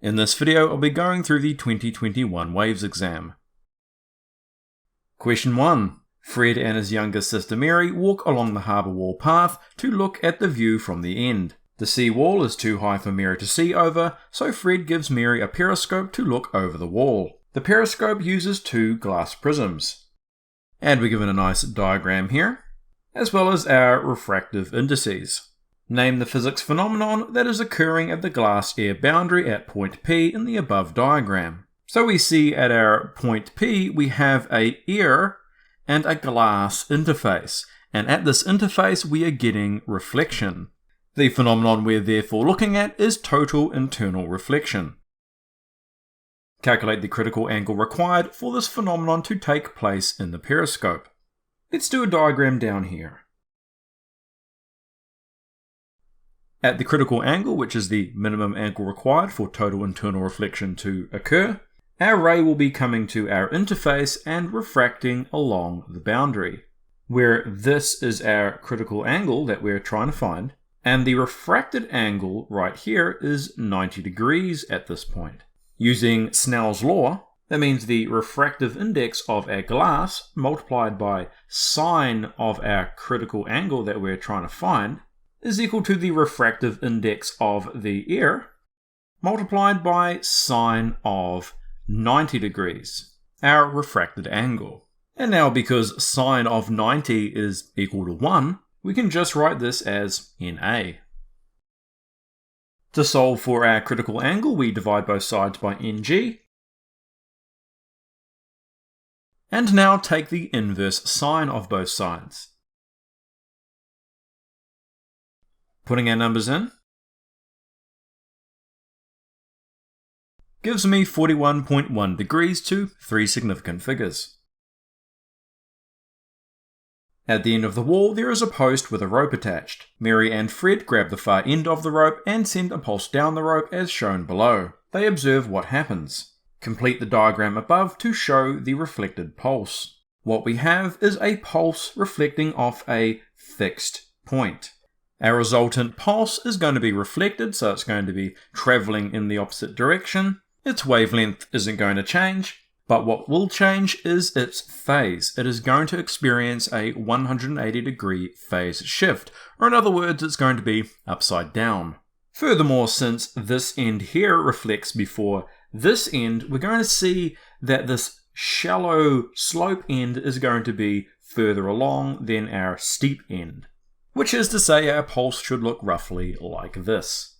In this video, I'll be going through the 2021 Waves exam. Question 1. Fred and his younger sister Mary walk along the harbour wall path to look at the view from the end. The sea wall is too high for Mary to see over, so Fred gives Mary a periscope to look over the wall. The periscope uses two glass prisms. And we're given a nice diagram here, as well as our refractive indices. Name the physics phenomenon that is occurring at the glass-air boundary at point P in the above diagram. So we see at our point P we have a air and a glass interface, and at this interface we are getting reflection. The phenomenon we're therefore looking at is total internal reflection. Calculate the critical angle required for this phenomenon to take place in the periscope. Let's do a diagram down here. At the critical angle, which is the minimum angle required for total internal reflection to occur, our ray will be coming to our interface and refracting along the boundary, where this is our critical angle that we're trying to find, and the refracted angle right here is 90 degrees at this point. Using Snell's law, that means the refractive index of our glass multiplied by sine of our critical angle that we're trying to find is equal to the refractive index of the air multiplied by sine of 90 degrees, our refracted angle. And now because sine of 90 is equal to 1, we can just write this as NA. To solve for our critical angle, we divide both sides by NG. And now take the inverse sine of both sides. Putting our numbers in gives me 41.1 degrees to 3 significant figures. At the end of the wall, there is a post with a rope attached. Mary and Fred grab the far end of the rope and send a pulse down the rope as shown below. They observe what happens. Complete the diagram above to show the reflected pulse. What we have is a pulse reflecting off a fixed point. Our resultant pulse is going to be reflected, so it's going to be travelling in the opposite direction. Its wavelength isn't going to change. But what will change is its phase. It is going to experience a 180 degree phase shift, or in other words, it's going to be upside down. Furthermore, since this end here reflects before this end, we're going to see that this shallow slope end is going to be further along than our steep end, which is to say our pulse should look roughly like this.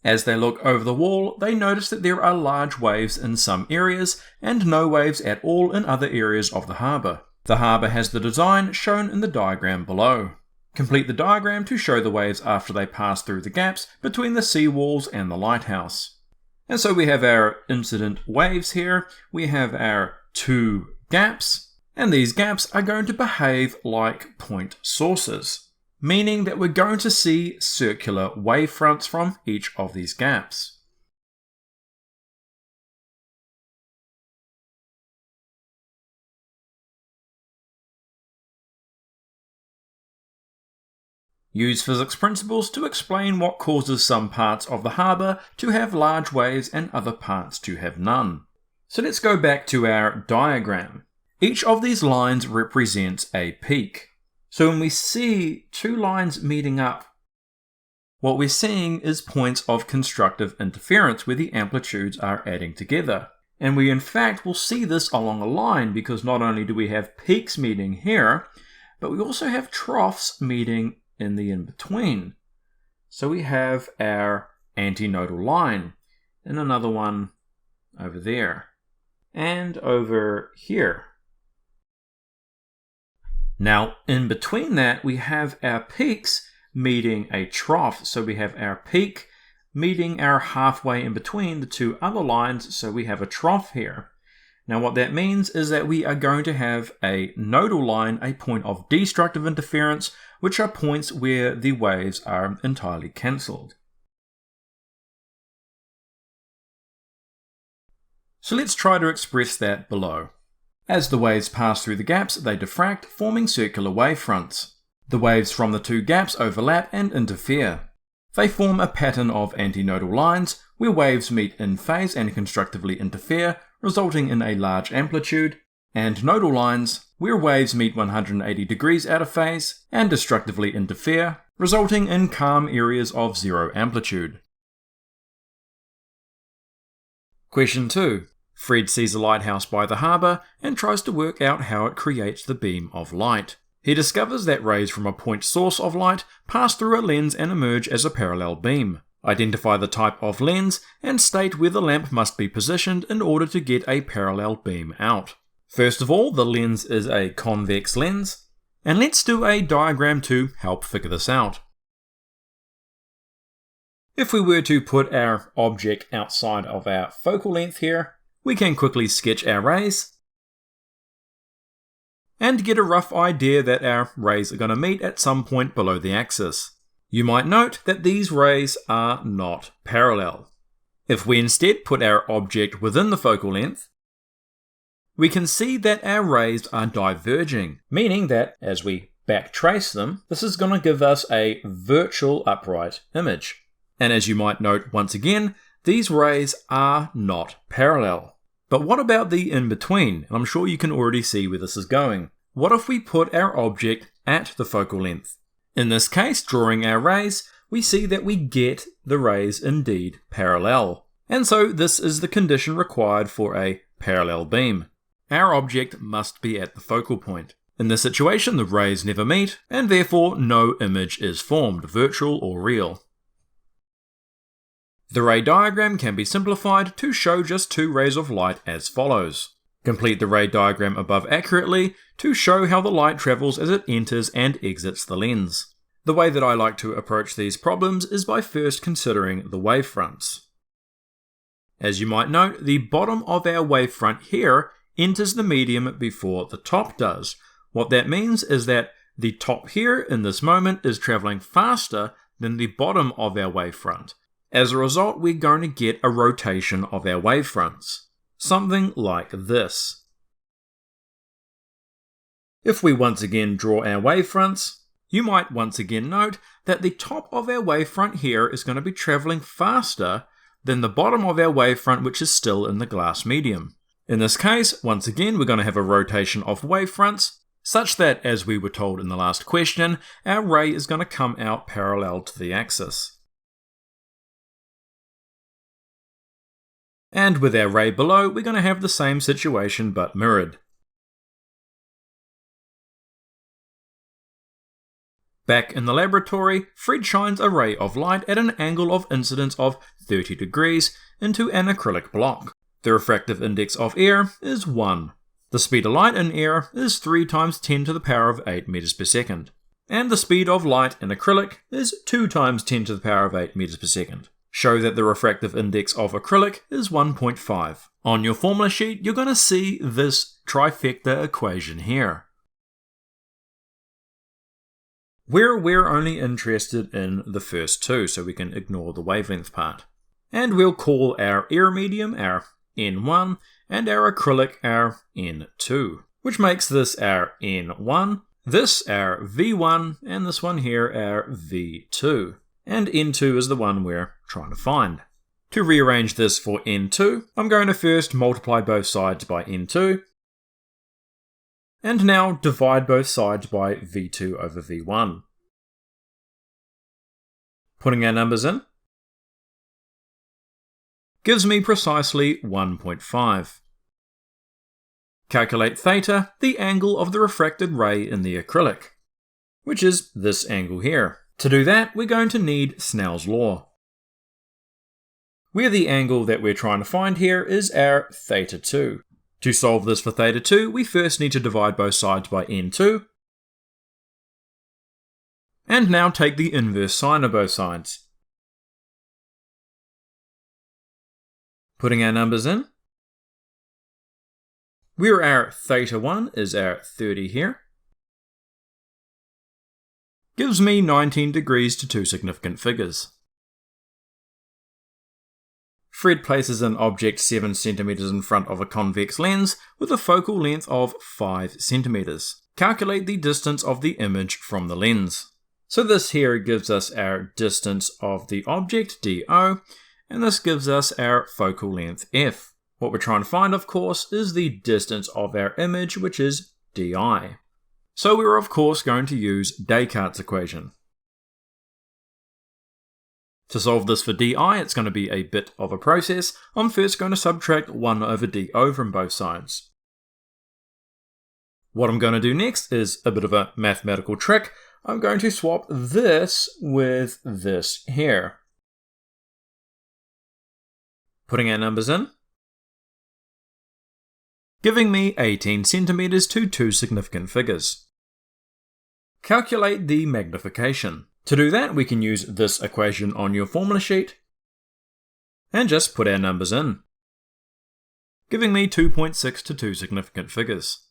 As they look over the wall, they notice that there are large waves in some areas and no waves at all in other areas of the harbour. The harbour has the design shown in the diagram below. Complete the diagram to show the waves after they pass through the gaps between the sea walls and the lighthouse. And so we have our incident waves here, we have our two gaps, and these gaps are going to behave like point sources, meaning that we're going to see circular wavefronts from each of these gaps. Use physics principles to explain what causes some parts of the harbour to have large waves and other parts to have none. So let's go back to our diagram. Each of these lines represents a peak. So when we see two lines meeting up, what we're seeing is points of constructive interference where the amplitudes are adding together. And we in fact will see this along a line because not only do we have peaks meeting here, but we also have troughs meeting in the in-between. So we have our antinodal line and another one over there and over here. Now, in between that, we have our peaks meeting a trough. So we have our peak meeting our halfway in between the two other lines. So we have a trough here. Now, what that means is that we are going to have a nodal line, a point of destructive interference, which are points where the waves are entirely cancelled. So let's try to express that below. As the waves pass through the gaps, they diffract, forming circular wavefronts. The waves from the two gaps overlap and interfere. They form a pattern of antinodal lines, where waves meet in phase and constructively interfere, resulting in a large amplitude, and nodal lines, where waves meet 180 degrees out of phase and destructively interfere, resulting in calm areas of zero amplitude. Question 2. Fred sees a lighthouse by the harbour and tries to work out how it creates the beam of light. He discovers that rays from a point source of light pass through a lens and emerge as a parallel beam. Identify the type of lens and state where the lamp must be positioned in order to get a parallel beam out. First of all, the lens is a convex lens, and let's do a diagram to help figure this out. If we were to put our object outside of our focal length here, we can quickly sketch our rays and get a rough idea that our rays are going to meet at some point below the axis. You might note that these rays are not parallel. If we instead put our object within the focal length, we can see that our rays are diverging, meaning that as we backtrace them, this is going to give us a virtual upright image. And as you might note once again, these rays are not parallel. But what about the in-between? And I'm sure you can already see where this is going. What if we put our object at the focal length? In this case, drawing our rays, we see that we get the rays indeed parallel. And so this is the condition required for a parallel beam. Our object must be at the focal point. In this situation, the rays never meet, and therefore no image is formed, virtual or real. The ray diagram can be simplified to show just two rays of light as follows. Complete the ray diagram above accurately to show how the light travels as it enters and exits the lens. The way that I like to approach these problems is by first considering the wavefronts. As you might note, the bottom of our wavefront here enters the medium before the top does. What that means is that the top here in this moment is traveling faster than the bottom of our wavefront. As a result, we're going to get a rotation of our wavefronts. Something like this. If we once again draw our wavefronts, you might once again note that the top of our wavefront here is going to be traveling faster than the bottom of our wavefront, which is still in the glass medium. In this case, once again, we're going to have a rotation of wavefronts, such that, as we were told in the last question, our ray is going to come out parallel to the axis. And with our ray below, we're going to have the same situation but mirrored. Back in the laboratory, Fred shines a ray of light at an angle of incidence of 30 degrees into an acrylic block. The refractive index of air is 1. The speed of light in air is 3 times 10 to the power of 8 meters per second. And the speed of light in acrylic is 2 times 10 to the power of 8 meters per second. Show that the refractive index of acrylic is 1.5. On your formula sheet, you're going to see this trifecta equation here. We're only interested in the first two, so we can ignore the wavelength part. And we'll call our air medium our N1 and our acrylic our N2, which makes this our N1, this our V1, and this one here our V2. And N2 is the one we're trying to find. To rearrange this for N2, I'm going to first multiply both sides by N2, and now divide both sides by V2 over V1. Putting our numbers in gives me precisely 1.5. Calculate theta, the angle of the refracted ray in the acrylic, which is this angle here. To do that, we're going to need Snell's law, where the angle that we're trying to find here is our theta 2. To solve this for theta 2, we first need to divide both sides by N2, and now take the inverse sine of both sides. Putting our numbers in, where our theta 1 is our 30 here, gives me 19 degrees to two significant figures. Fred places an object 7 cm in front of a convex lens with a focal length of 5 cm. Calculate the distance of the image from the lens. So this here gives us our distance of the object, DO, and this gives us our focal length, F. What we're trying to find, of course, is the distance of our image, which is DI. So we're of course going to use Descartes' equation. To solve this for DI, it's going to be a bit of a process. I'm first going to subtract 1 over DO from both sides. What I'm going to do next is a bit of a mathematical trick. I'm going to swap this with this here. Putting our numbers in, giving me 18 centimeters to two significant figures. Calculate the magnification. To do that, we can use this equation on your formula sheet and just put our numbers in, giving me 2.6 to two significant figures.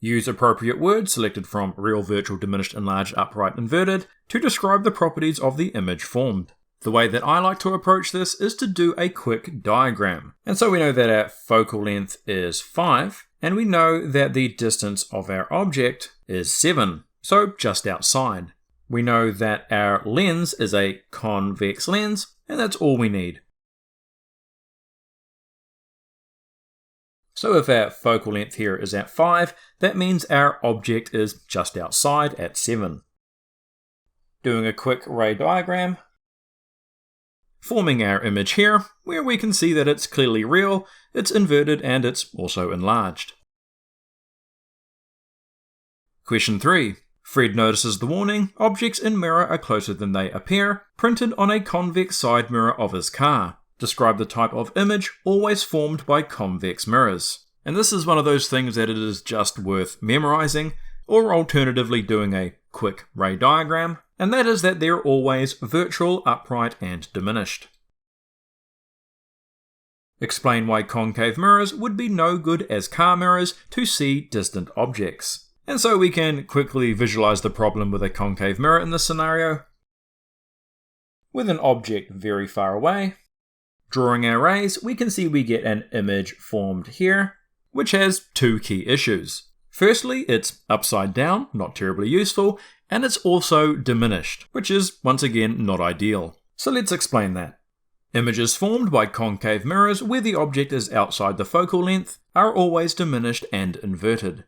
Use appropriate words selected from real, virtual, diminished, enlarged, upright, inverted to describe the properties of the image formed. The way that I like to approach this is to do a quick diagram. And so we know that our focal length is 5, and we know that the distance of our object is 7, so just outside. We know that our lens is a convex lens, and that's all we need. So if our focal length here is at 5, that means our object is just outside at 7. Doing a quick ray diagram, forming our image here, where we can see that it's clearly real, it's inverted, and it's also enlarged. Question 3. Fred notices the warning, objects in mirror are closer than they appear, printed on a convex side mirror of his car. Describe the type of image always formed by convex mirrors. And this is one of those things that it is just worth memorizing, or alternatively doing a quick ray diagram, and that is that they're always virtual, upright, and diminished. Explain why concave mirrors would be no good as car mirrors to see distant objects. And so we can quickly visualize the problem with a concave mirror in this scenario. With an object very far away, drawing our rays, we can see we get an image formed here, which has two key issues. Firstly, it's upside down, not terribly useful, and it's also diminished, which is once again not ideal. So let's explain that. Images formed by concave mirrors where the object is outside the focal length are always diminished and inverted.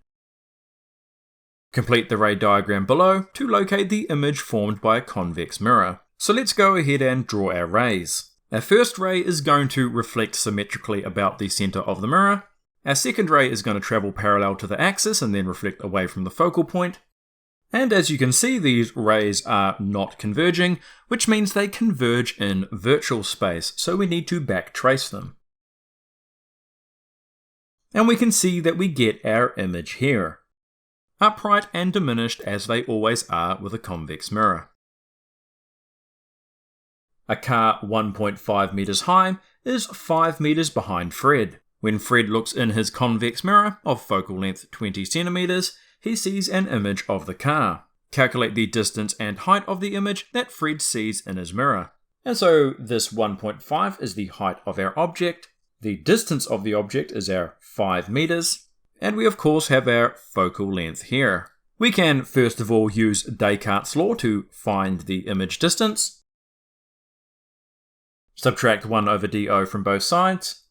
Complete the ray diagram below to locate the image formed by a convex mirror. So let's go ahead and draw our rays. Our first ray is going to reflect symmetrically about the center of the mirror. Our second ray is going to travel parallel to the axis and then reflect away from the focal point. And as you can see, these rays are not converging, which means they converge in virtual space, so we need to backtrace them. And we can see that we get our image here, upright and diminished as they always are with a convex mirror. A car 1.5 meters high is 5 meters behind Fred. When Fred looks in his convex mirror of focal length 20 centimeters, he sees an image of the car. Calculate the distance and height of the image that Fred sees in his mirror. And so this 1.5 is the height of our object, the distance of the object is our 5 meters, and we of course have our focal length here. We can first of all use Descartes' law to find the image distance. Subtract 1 over DO from both sides.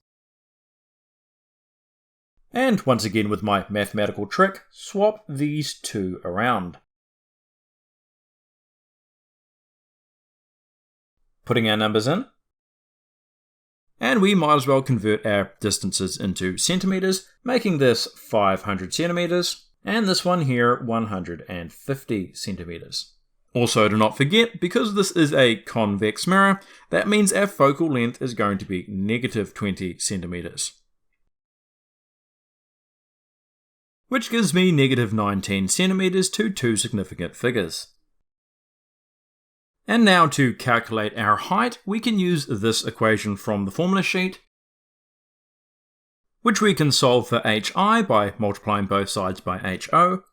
And once again with my mathematical trick, swap these two around. Putting our numbers in. And we might as well convert our distances into centimeters, making this 500 centimeters, and this one here 150 centimeters. Also, do not forget, because this is a convex mirror, that means our focal length is going to be negative 20 centimeters. Which gives me negative 19 centimeters to two significant figures. And now to calculate our height, we can use this equation from the formula sheet, which we can solve for hi by multiplying both sides by ho.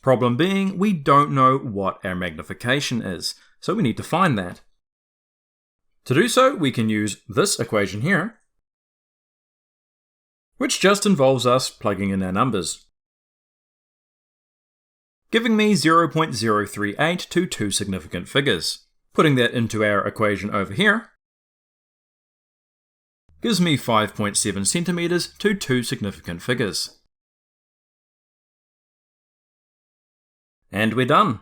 Problem being, we don't know what our magnification is, so we need to find that. To do so, we can use this equation here, which just involves us plugging in our numbers, giving me 0.038 to two significant figures. Putting that into our equation over here gives me 5.7 centimeters to two significant figures. And we're done.